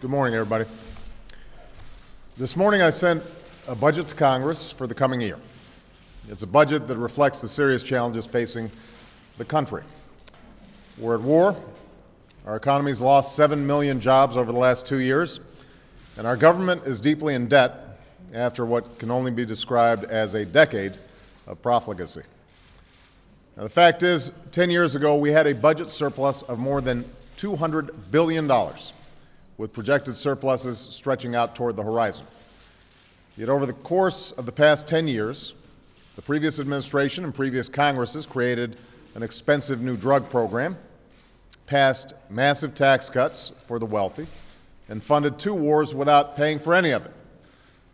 Good morning, everybody. This morning I sent a budget to Congress for the coming year. It's a budget that reflects the serious challenges facing the country. We're at war. Our economy's lost 7 million jobs over the last 2 years, and our government is deeply in debt after what can only be described as a decade of profligacy. Now, the fact is, 10 years ago, we had a budget surplus of more than $200 billion, with projected surpluses stretching out toward the horizon. Yet over the course of the past 10 years, the previous administration and previous Congresses created an expensive new drug program, passed massive tax cuts for the wealthy, and funded 2 wars without paying for any of it,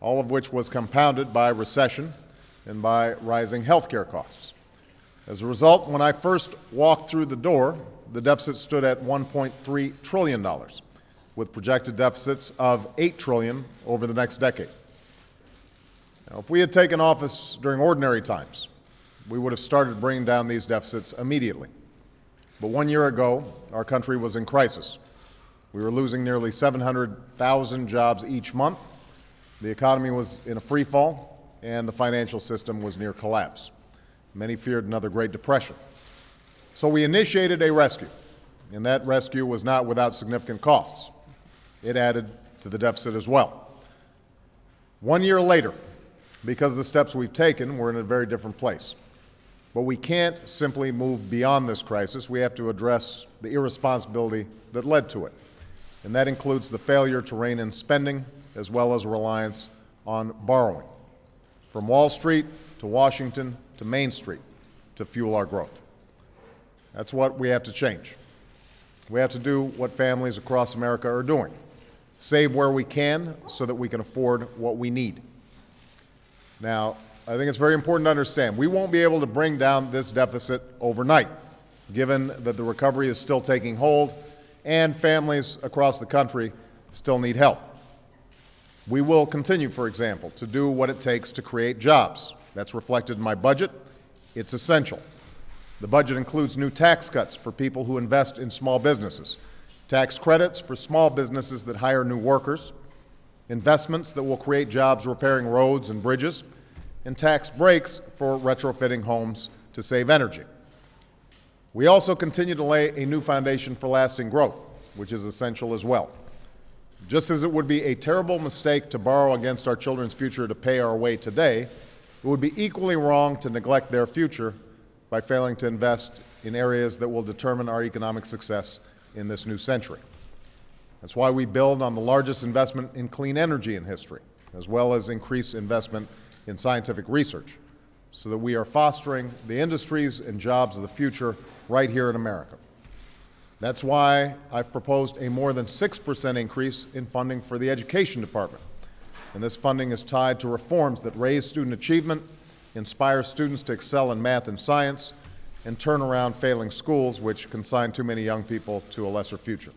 all of which was compounded by recession and by rising health care costs. As a result, when I first walked through the door, the deficit stood at $1.3 trillion, with projected deficits of $8 trillion over the next decade. Now, if we had taken office during ordinary times, we would have started bringing down these deficits immediately. But 1 year ago, our country was in crisis. We were losing nearly 700,000 jobs each month. The economy was in a free fall, and the financial system was near collapse. Many feared another Great Depression. So we initiated a rescue, and that rescue was not without significant costs. It added to the deficit as well. 1 year later, because of the steps we've taken, we're in a very different place. But we can't simply move beyond this crisis. We have to address the irresponsibility that led to it. And that includes the failure to rein in spending as well as reliance on borrowing, from Wall Street to Washington to Main Street, to fuel our growth. That's what we have to change. We have to do what families across America are doing: save where we can so that we can afford what we need. Now, I think it's very important to understand, we won't be able to bring down this deficit overnight, given that the recovery is still taking hold and families across the country still need help. We will continue, for example, to do what it takes to create jobs. That's reflected in my budget. It's essential. The budget includes new tax cuts for people who invest in small businesses, tax credits for small businesses that hire new workers, investments that will create jobs repairing roads and bridges, and tax breaks for retrofitting homes to save energy. We also continue to lay a new foundation for lasting growth, which is essential as well. Just as it would be a terrible mistake to borrow against our children's future to pay our way today, it would be equally wrong to neglect their future by failing to invest in areas that will determine our economic success in this new century. That's why we build on the largest investment in clean energy in history, as well as increase investment in scientific research, so that we are fostering the industries and jobs of the future right here in America. That's why I've proposed a more than 6% increase in funding for the Education Department. And this funding is tied to reforms that raise student achievement, inspire students to excel in math and science, and turn around failing schools, which consign too many young people to a lesser future.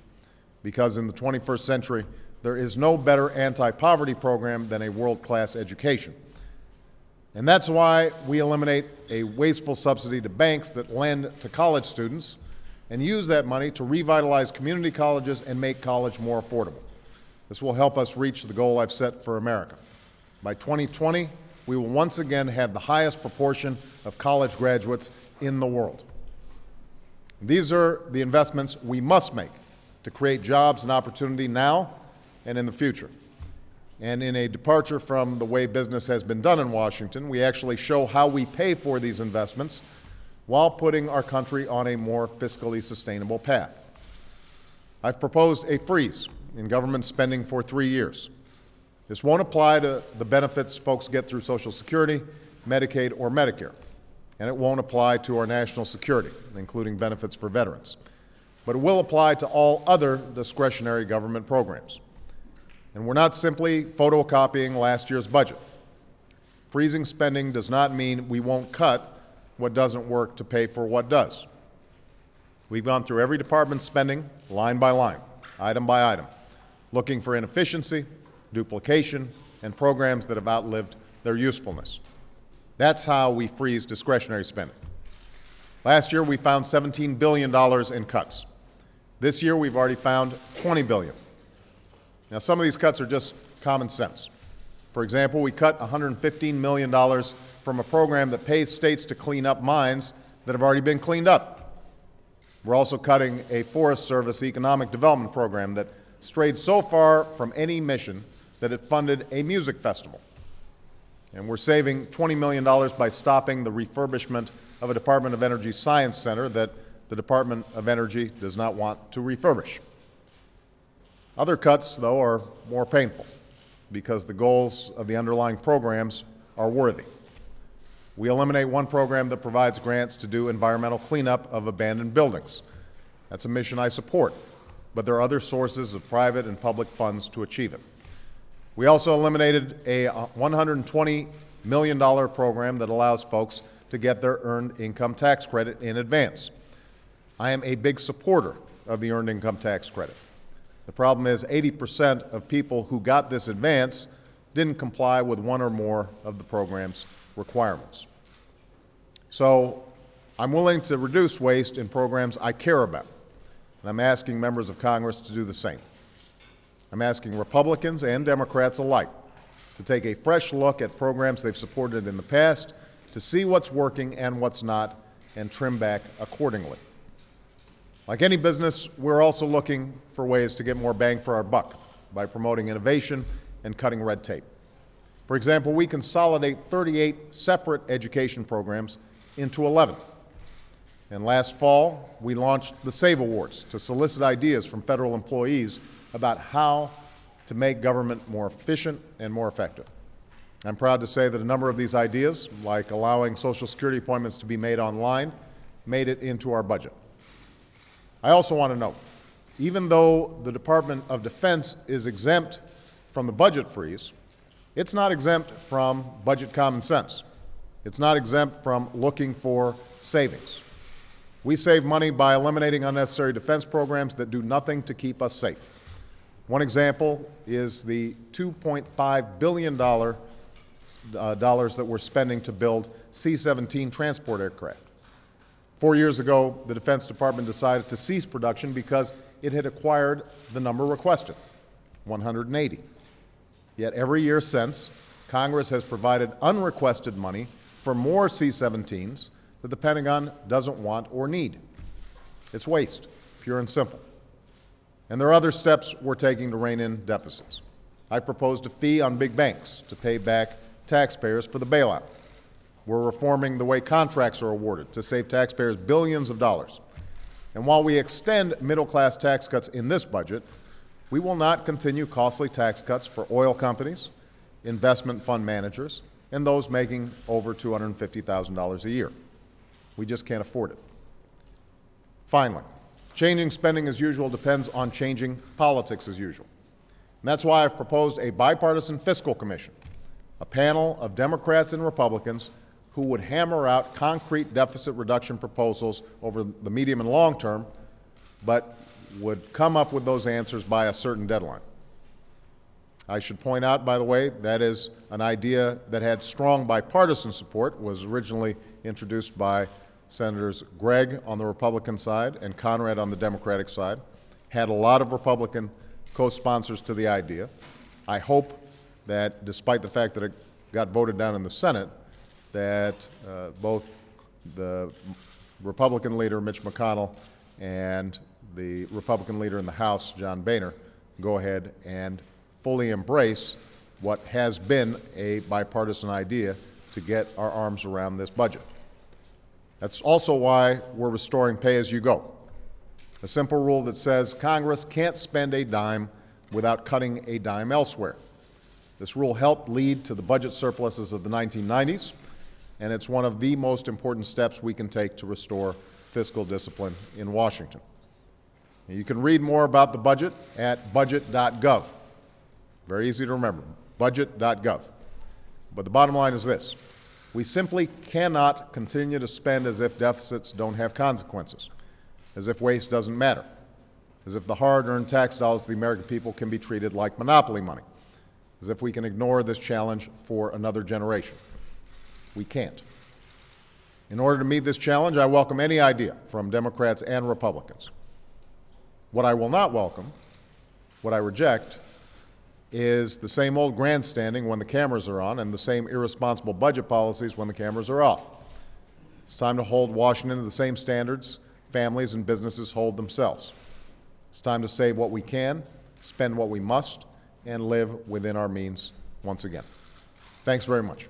Because in the 21st century, there is no better anti-poverty program than a world-class education. And that's why we eliminate a wasteful subsidy to banks that lend to college students and use that money to revitalize community colleges and make college more affordable. This will help us reach the goal I've set for America. By 2020, we will once again have the highest proportion of college graduates in the world. These are the investments we must make to create jobs and opportunity now and in the future. And in a departure from the way business has been done in Washington, we actually show how we pay for these investments while putting our country on a more fiscally sustainable path. I've proposed a freeze in government spending for 3 years. This won't apply to the benefits folks get through Social Security, Medicaid, or Medicare, and it won't apply to our national security, including benefits for veterans. But it will apply to all other discretionary government programs. And we're not simply photocopying last year's budget. Freezing spending does not mean we won't cut what doesn't work to pay for what does. We've gone through every department's spending, line by line, item by item, looking for inefficiency, duplication, and programs that have outlived their usefulness. That's how we freeze discretionary spending. Last year, we found $17 billion in cuts. This year, we've already found $20 billion. Now, some of these cuts are just common sense. For example, we cut $115 million from a program that pays states to clean up mines that have already been cleaned up. We're also cutting a Forest Service economic development program that strayed so far from any mission that it funded a music festival. And we're saving $20 million by stopping the refurbishment of a Department of Energy Science Center that the Department of Energy does not want to refurbish. Other cuts, though, are more painful because the goals of the underlying programs are worthy. We eliminate one program that provides grants to do environmental cleanup of abandoned buildings. That's a mission I support, but there are other sources of private and public funds to achieve it. We also eliminated a $120 million program that allows folks to get their earned income tax credit in advance. I am a big supporter of the earned income tax credit. The problem is 80% of people who got this advance didn't comply with one or more of the program's requirements. So I'm willing to reduce waste in programs I care about, and I'm asking members of Congress to do the same. I'm asking Republicans and Democrats alike to take a fresh look at programs they've supported in the past, to see what's working and what's not, and trim back accordingly. Like any business, we're also looking for ways to get more bang for our buck by promoting innovation and cutting red tape. For example, we consolidate 38 separate education programs into 11. And last fall, we launched the SAVE Awards to solicit ideas from federal employees about how to make government more efficient and more effective. I'm proud to say that a number of these ideas, like allowing Social Security appointments to be made online, made it into our budget. I also want to note, even though the Department of Defense is exempt from the budget freeze, it's not exempt from budget common sense. It's not exempt from looking for savings. We save money by eliminating unnecessary defense programs that do nothing to keep us safe. One example is the $2.5 billion that we're spending to build C-17 transport aircraft. 4 years ago, the Defense Department decided to cease production because it had acquired the number requested, 180. Yet every year since, Congress has provided unrequested money for more C-17s that the Pentagon doesn't want or need. It's waste, pure and simple. And there are other steps we're taking to rein in deficits. I proposed a fee on big banks to pay back taxpayers for the bailout. We're reforming the way contracts are awarded to save taxpayers billions of dollars. And while we extend middle-class tax cuts in this budget, we will not continue costly tax cuts for oil companies, investment fund managers, and those making over $250,000 a year. We just can't afford it. Finally, changing spending as usual depends on changing politics as usual. And that's why I've proposed a bipartisan fiscal commission, a panel of Democrats and Republicans who would hammer out concrete deficit reduction proposals over the medium and long term, but would come up with those answers by a certain deadline. I should point out, by the way, that is an idea that had strong bipartisan support, was originally introduced by Senators Gregg on the Republican side and Conrad on the Democratic side, had a lot of Republican co-sponsors to the idea. I hope that despite the fact that it got voted down in the Senate, that both the Republican leader, Mitch McConnell, and the Republican leader in the House, John Boehner, go ahead and fully embrace what has been a bipartisan idea to get our arms around this budget. That's also why we're restoring pay-as-you-go, a simple rule that says Congress can't spend a dime without cutting a dime elsewhere. This rule helped lead to the budget surpluses of the 1990s, and it's one of the most important steps we can take to restore fiscal discipline in Washington. You can read more about the budget at budget.gov. Very easy to remember, budget.gov. But the bottom line is this: we simply cannot continue to spend as if deficits don't have consequences, as if waste doesn't matter, as if the hard-earned tax dollars of the American people can be treated like monopoly money, as if we can ignore this challenge for another generation. We can't. In order to meet this challenge, I welcome any idea from Democrats and Republicans. What I will not welcome, what I reject, is the same old grandstanding when the cameras are on and the same irresponsible budget policies when the cameras are off. It's time to hold Washington to the same standards families and businesses hold themselves. It's time to save what we can, spend what we must, and live within our means once again. Thanks very much.